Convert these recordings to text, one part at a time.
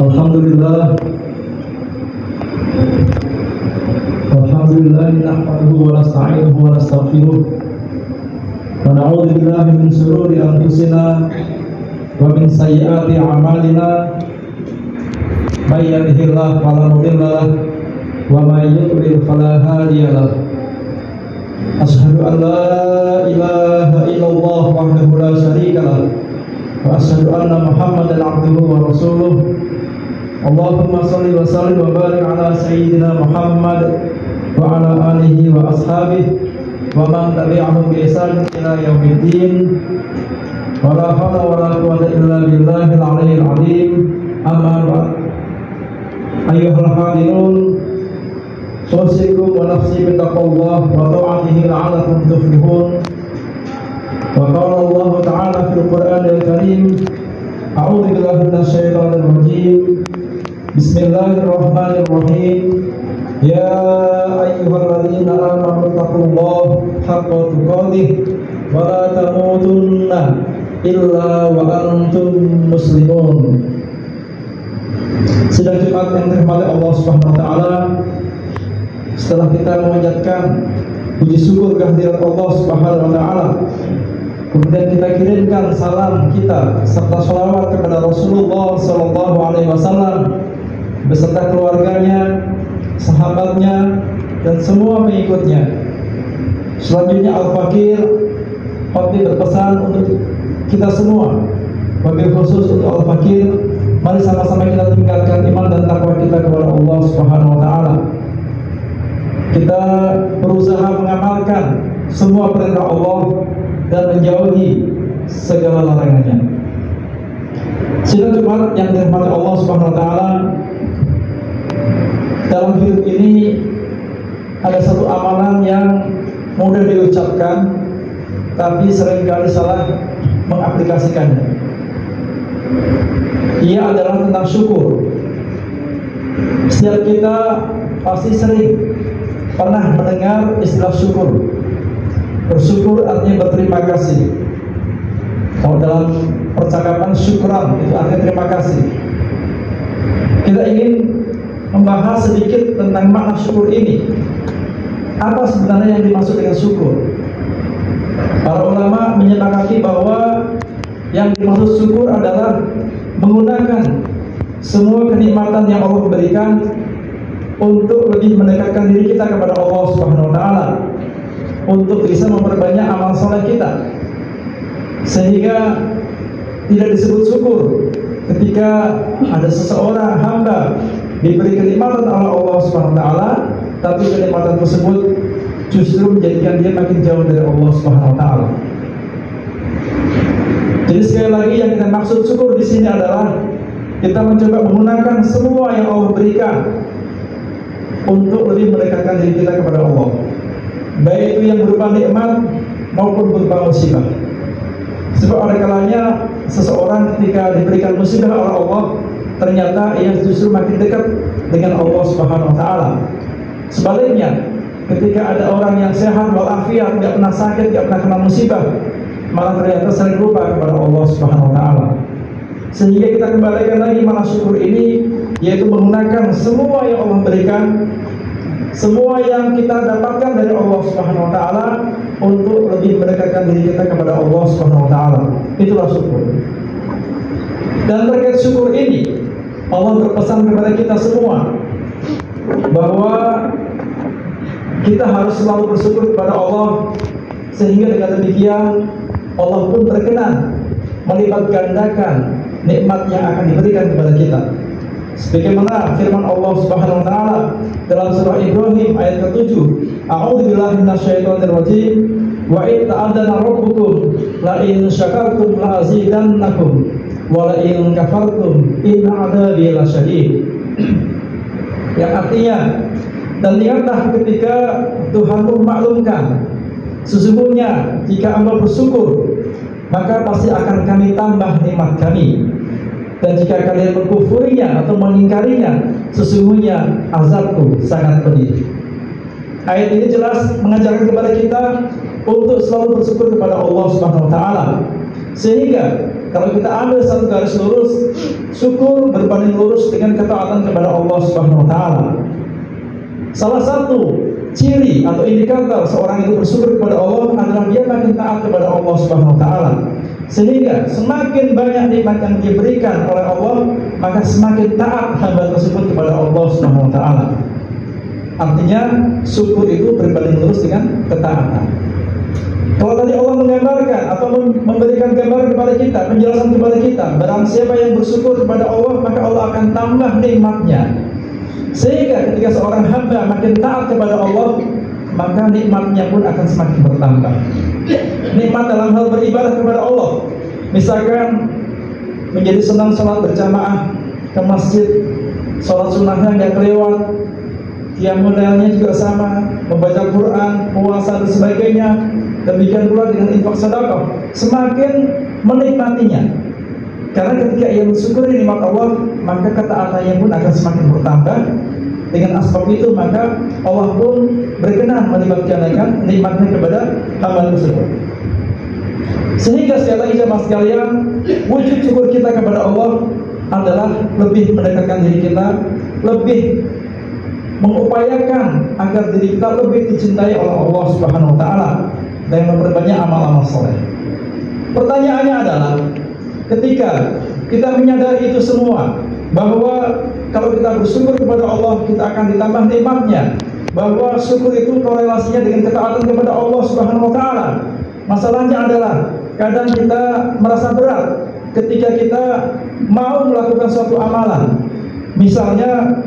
Alhamdulillah nahmaduhu wa nasta'inuhu wa nastaghfiruh wa na'udzu billahi min shururi anfusina wa min sayyiati a'malina may yahdihillahu fala mudilla lahu wa may yudlil fala hadiya lahu. Asyhadu an la ilaha illallah wahdahu la syarika lahu wa asyhadu anna Muhammadan abduhu wa rasuluh. Allahumma shalli wa sallim wa barik ala sayyidina Muhammad wa ala alihi wa ashabihi wa man tabi'ahum bi ihsan ila yaumiddin. Wa la hawla wa la quwwata illa billahil aliyyil azim. Amma ba'd. Ayyuhal hadirun, usikum wa nafsi bittaqwallah wa ta'atihi la'allakum tuflihun. Wa qala Allah ta'ala fil Qur'anil Karim, a'udzu billahi minasyaitonir rajim. Bismillahirrahmanirrahim. Ya ayyuhalladzina amanu taqullaha haqqa tuqatih wa la tamutunna illa wa antum muslimun. Sidang Jumat yang dirahmati Allah Subhanahu wa taala, setelah kita memanjatkan puji syukur kehadirat Allah Subhanahu wa taala, kemudian kita kirimkan salam kita serta sholawat kepada Rasulullah sallallahu alaihi wasallam beserta keluarganya, sahabatnya, dan semua pengikutnya. Selanjutnya Al-Fakir khotib berpesan untuk kita semua, wabil khusus untuk Al-Fakir, mari sama-sama kita tingkatkan iman dan takwa kita kepada Allah Subhanahu wa taala. Kita berusaha mengamalkan semua perintah Allah dan menjauhi segala larangannya. Sidang Jumat yang dirahmati Allah Subhanahu wa taala, dalam hidup ini ada satu amalan yang mudah diucapkan tapi seringkali salah mengaplikasikannya. Ia adalah tentang syukur. Setiap kita pasti sering pernah mendengar istilah syukur. Bersyukur artinya berterima kasih. Kalau dalam percakapan syukran itu artinya terima kasih. Kita ingin membahas sedikit tentang makna syukur ini. Apa sebenarnya yang dimaksud dengan syukur? Para ulama menyepakati bahwa yang dimaksud syukur adalah menggunakan semua kenikmatan yang Allah berikan untuk lebih mendekatkan diri kita kepada Allah Subhanahu wa taala, untuk bisa memperbanyak amal soleh kita, sehingga tidak disebut syukur ketika ada seseorang hamba diberi kenikmatan oleh Allah Subhanahu wa taala, tapi kenikmatan tersebut justru menjadikan dia makin jauh dari Allah Subhanahu wa taala. Jadi sekali lagi yang kita maksud syukur di sini adalah kita mencoba menggunakan semua yang Allah berikan untuk lebih mendekatkan diri kita kepada Allah, baik itu yang berupa nikmat maupun berupa musibah. Sebab ada kalanya seseorang ketika diberikan musibah oleh Allah, ternyata ia justru makin dekat dengan Allah Subhanahu wa taala. Sebaliknya, ketika ada orang yang sehat walafiat, tidak pernah sakit, tidak pernah kena musibah, malah ternyata sering lupa kepada Allah Subhanahu wa taala. Sehingga kita kembalikan lagi makna syukur ini, yaitu menggunakan semua yang Allah berikan, semua yang kita dapatkan dari Allah Subhanahu wa taala untuk lebih mendekatkan diri kita kepada Allah Subhanahu wa taala. Itulah syukur. Dan terkait syukur ini, Allah berpesan kepada kita semua bahwa kita harus selalu bersyukur kepada Allah, sehingga dengan demikian Allah pun berkenan melipat gandakan nikmat yang akan diberikan kepada kita. Sebagaimana firman Allah Subhanahu wa taala dalam surah Ibrahim ayat ke-7, A'udzu billahi minasyaitonir rajim, wa in ta'adzana rabbukum la in syakartum la azidannakum wa la in kafartum inna 'adzabi lasyadid. Yang artinya, dan ingatlah ketika Tuhanmu memaklumkan, sesungguhnya jika Anda bersyukur, maka pasti akan kami tambah nikmat kami. Dan jika kalian mengkufurinya atau mengingkarinya, sesungguhnya azabku sangat pedih. Ayat ini jelas mengajarkan kepada kita untuk selalu bersyukur kepada Allah Subhanahu wa taala. Sehingga kalau kita ambil satu garis lurus, syukur berbanding lurus dengan ketaatan kepada Allah Subhanahu wa taala. Salah satu ciri atau indikator seorang itu bersyukur kepada Allah adalah dia makin taat kepada Allah Subhanahu wa taala. Sehingga semakin banyak nikmat yang diberikan oleh Allah, maka semakin taat hamba tersebut kepada Allah Subhanahu wa taala. Artinya syukur itu berbanding lurus dengan ketaatan. Kalau tadi Allah menggambarkan atau memberikan gambaran kepada kita, penjelasan kepada kita, barang siapa yang bersyukur kepada Allah, maka Allah akan tambah nikmatnya. Sehingga ketika seorang hamba makin taat kepada Allah, maka nikmatnya pun akan semakin bertambah. Nikmat dalam hal beribadah kepada Allah, misalkan menjadi senang sholat berjamaah ke masjid, sholat sunnahnya nggak kelewat, qiyamul lailnya juga sama, membaca Quran, puasa dan sebagainya. Demikian pula dengan infak sedekah, semakin menikmatinya. Karena ketika ia mensyukuri nikmat Allah, maka ketaatannya pun akan semakin bertambah. Dengan asbab itu maka Allah pun berkenan melipat gandakan nikmatnya kepada hamba tersebut. Sehingga sekali lagi jemaah sekalian, wujud syukur kita kepada Allah adalah lebih mendekatkan diri kita, lebih mengupayakan agar diri kita lebih dicintai oleh Allah Subhanahu wa taala dan memperbanyak amal-amal soleh. Pertanyaannya adalah, ketika kita menyadari itu semua, bahwa kalau kita bersyukur kepada Allah, kita akan ditambah nikmatnya, bahwa syukur itu korelasinya dengan ketaatan kepada Allah Subhanahu wa taala. Masalahnya adalah kadang kita merasa berat ketika kita mau melakukan suatu amalan, misalnya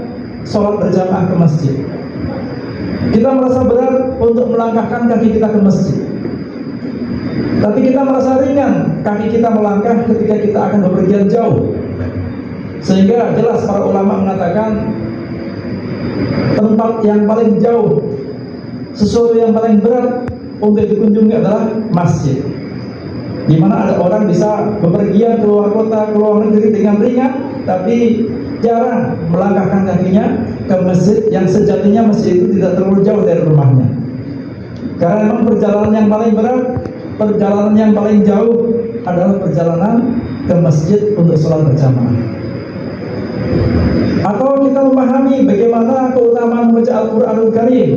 sholat berjamaah ke masjid. Kita merasa berat untuk melangkahkan kaki kita ke masjid, tapi kita merasa ringan kaki kita melangkah ketika kita akan bepergian jauh. Sehingga jelas para ulama mengatakan tempat yang paling jauh, sesuatu yang paling berat untuk dikunjungi adalah masjid. Di mana ada orang bisa bepergian keluar kota, keluar negeri dengan ringan, tapi jarang melangkahkan kakinya ke masjid yang sejatinya masjid itu tidak terlalu jauh dari rumahnya. Karena memang perjalanan yang paling berat, perjalanan yang paling jauh adalah perjalanan ke masjid untuk sholat berjamaah. Atau kita memahami bagaimana keutamaan membaca Al-Quranul Karim,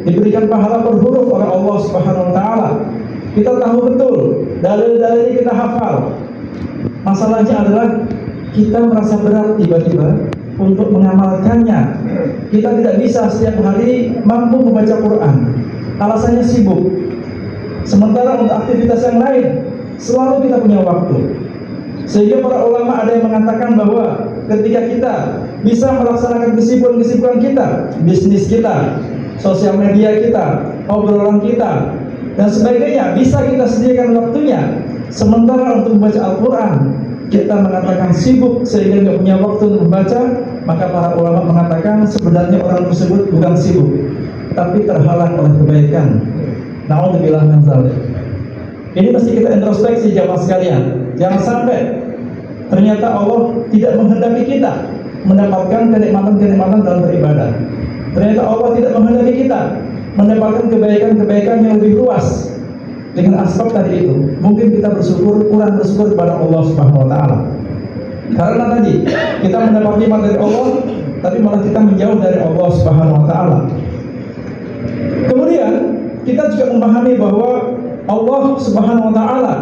diberikan pahala per huruf oleh Allah Subhanahu wa taala. Kita tahu betul, dalil-dalilnya kita hafal. Masalahnya adalah kita merasa berat tiba-tiba untuk mengamalkannya. Kita tidak bisa setiap hari mampu membaca Quran, alasannya sibuk. Sementara untuk aktivitas yang lain selalu kita punya waktu. Sehingga para ulama ada yang mengatakan bahwa ketika kita bisa melaksanakan kesibukan-kesibukan kita, bisnis kita, sosial media kita, obrolan kita, dan sebagainya, bisa kita sediakan waktunya. Sementara untuk membaca Al-Quran kita mengatakan sibuk sehingga tidak punya waktu untuk membaca, maka para ulama mengatakan sebenarnya orang tersebut bukan sibuk, tapi terhalang oleh kebaikan. Na'udzubillah min dzalik. Ini mesti kita introspeksi jamaah sekalian. Jangan sampai ternyata Allah tidak menghendaki kita mendapatkan kenikmatan-kenikmatan dalam beribadah. Ternyata Allah tidak menghendaki kita mendapatkan kebaikan-kebaikan yang lebih luas. Dengan asbab tadi itu, mungkin kita kurang bersyukur kepada Allah Subhanahu wa taala. Karena tadi kita mendapat nikmat dari Allah, tapi malah kita menjauh dari Allah Subhanahu wa taala. Kemudian kita juga memahami bahwa Allah Subhanahu wa taala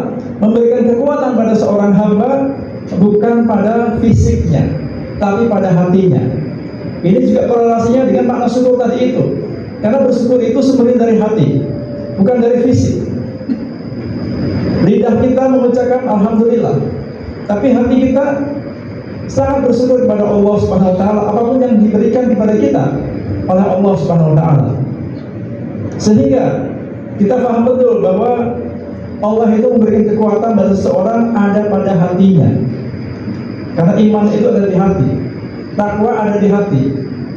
memberikan kekuatan pada seorang hamba bukan pada fisiknya, tapi pada hatinya. Ini juga korelasinya dengan makna syukur tadi itu. Karena bersyukur itu sumbernya dari hati, bukan dari fisik. Lidah kita mengucapkan alhamdulillah, tapi hati kita sangat bersyukur kepada Allah Subhanahu wa taala apapun yang diberikan kepada kita oleh Allah Subhanahu wa taala. Sehingga kita paham betul bahwa Allah itu memberikan kekuatan pada seseorang ada pada hatinya. Karena iman itu ada di hati, takwa ada di hati.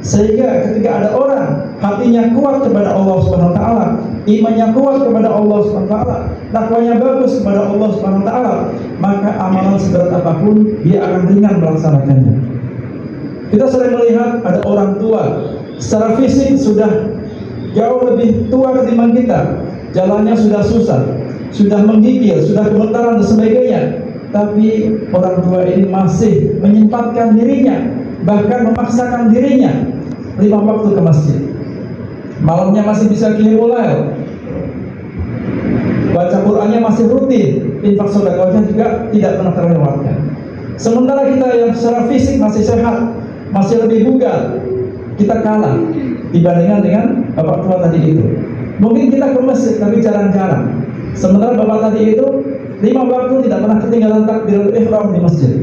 Sehingga ketika ada orang hatinya kuat kepada Allah Subhanahu wa taala, imannya kuat kepada Allah Subhanahu wa taala, takwanya bagus kepada Allah Subhanahu wa taala, maka amalan seberat apapun dia akan ringan melaksanakannya. Kita sering melihat ada orang tua secara fisik sudah jauh lebih tua ketimbang kita, jalannya sudah susah, sudah menggigil, sudah gemetaran dan sebagainya. tapi orang tua ini masih menyempatkan dirinya, bahkan memaksakan dirinya 5 waktu ke masjid. Malamnya masih bisa qiyamul lail, baca Qur'annya masih rutin, infak sedekahnya juga tidak pernah terlewatkan. Sementara kita yang secara fisik masih sehat, masih lebih bugar, kita kalah dibandingkan dengan bapak tua tadi itu. Mungkin kita ke masjid tapi jarang-jarang, sementara bapak tadi itu 5 waktu tidak pernah ketinggalan takbiratul ihram di masjid.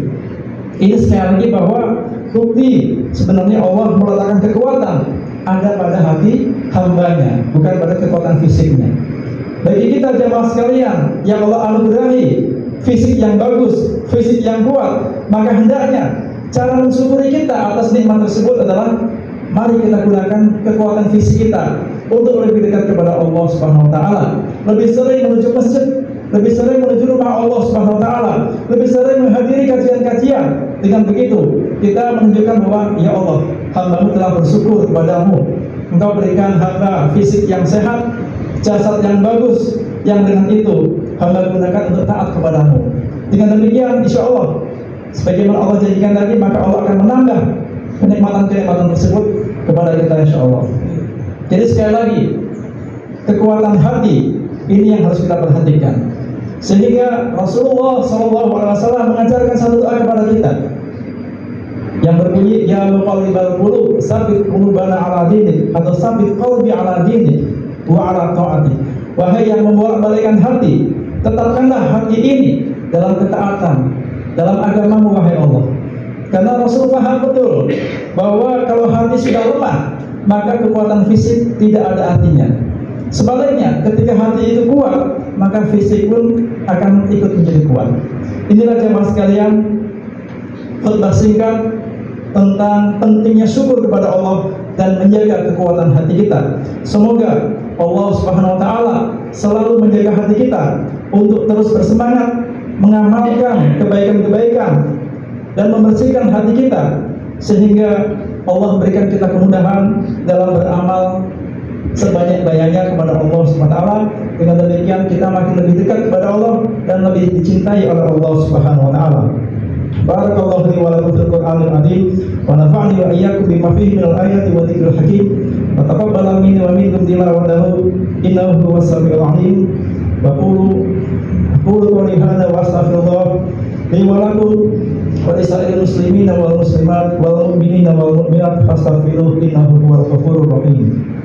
Ini sekali lagi bahwa bukti sebenarnya Allah meletakkan kekuatan ada pada hati hambanya, bukan pada kekuatan fisiknya. Bagi kita jemaah sekalian yang Allah anugerahi fisik yang bagus, fisik yang kuat, maka hendaknya cara mensyukuri kita atas nikmat tersebut adalah mari kita gunakan kekuatan fisik kita untuk lebih dekat kepada Allah Subhanahu wa taala. Lebih sering menuju masjid, lebih sering menuju rumah Allah Subhanahu wa taala, lebih sering menghadiri kajian-kajian. Dengan begitu, kita menunjukkan bahwa ya Allah, hamba-Mu telah bersyukur kepadamu. Engkau berikan hamba fisik yang sehat, jasad yang bagus, yang dengan itu hamba gunakan untuk taat kepadamu. Dengan demikian, insya Allah, sebagaimana Allah janjikan tadi, maka Allah akan menambah kenikmatan-kenikmatan tersebut kepada kita, insya Allah. Jadi sekali lagi, kekuatan hati ini yang harus kita perhatikan. Sehingga Rasulullah SAW mengajarkan satu doa kepada kita yang berbunyi, ya muqallibal qulub, tsabit qulubana ala dinik, atau tsabit qalbi ala dinik wa ala ta'ati. Wahai yang membolak-balikkan hati, tetapkanlah hati ini dalam ketaatan, dalam agamamu wahai Allah. Karena Rasul paham betul bahwa kalau hati sudah lemah, maka kekuatan fisik tidak ada artinya. Sebaliknya, ketika hati itu kuat, maka fisik pun akan ikut menjadi kuat. Inilah jemaah sekalian, khutbah singkat tentang pentingnya syukur kepada Allah dan menjaga kekuatan hati kita. Semoga Allah Subhanahu wa taala selalu menjaga hati kita untuk terus bersemangat mengamalkan kebaikan-kebaikan dan membersihkan hati kita, sehingga Allah memberikan kita kemudahan dalam beramal sebanyak-banyaknya kepada Allah Subhanahu wa taala. Dengan demikian kita makin lebih dekat kepada Allah dan lebih dicintai oleh Allah Subhanahu wa taala. Barakallahu li wa lakum fil Qur'anil azim wa nafa'ani wa iyyakum bima fihi minal ayati wa dzikril hakim wa taqabbala minni wa minkum tilawatahu innahu huwas samiul alim. Wa qulu qawli hadza wa astaghfirullah li wa lakum wa lisa'il muslimina wal muslimat wal mu'minina wal mu'minat fastaghfiruhu innahu huwal ghafurur rahim.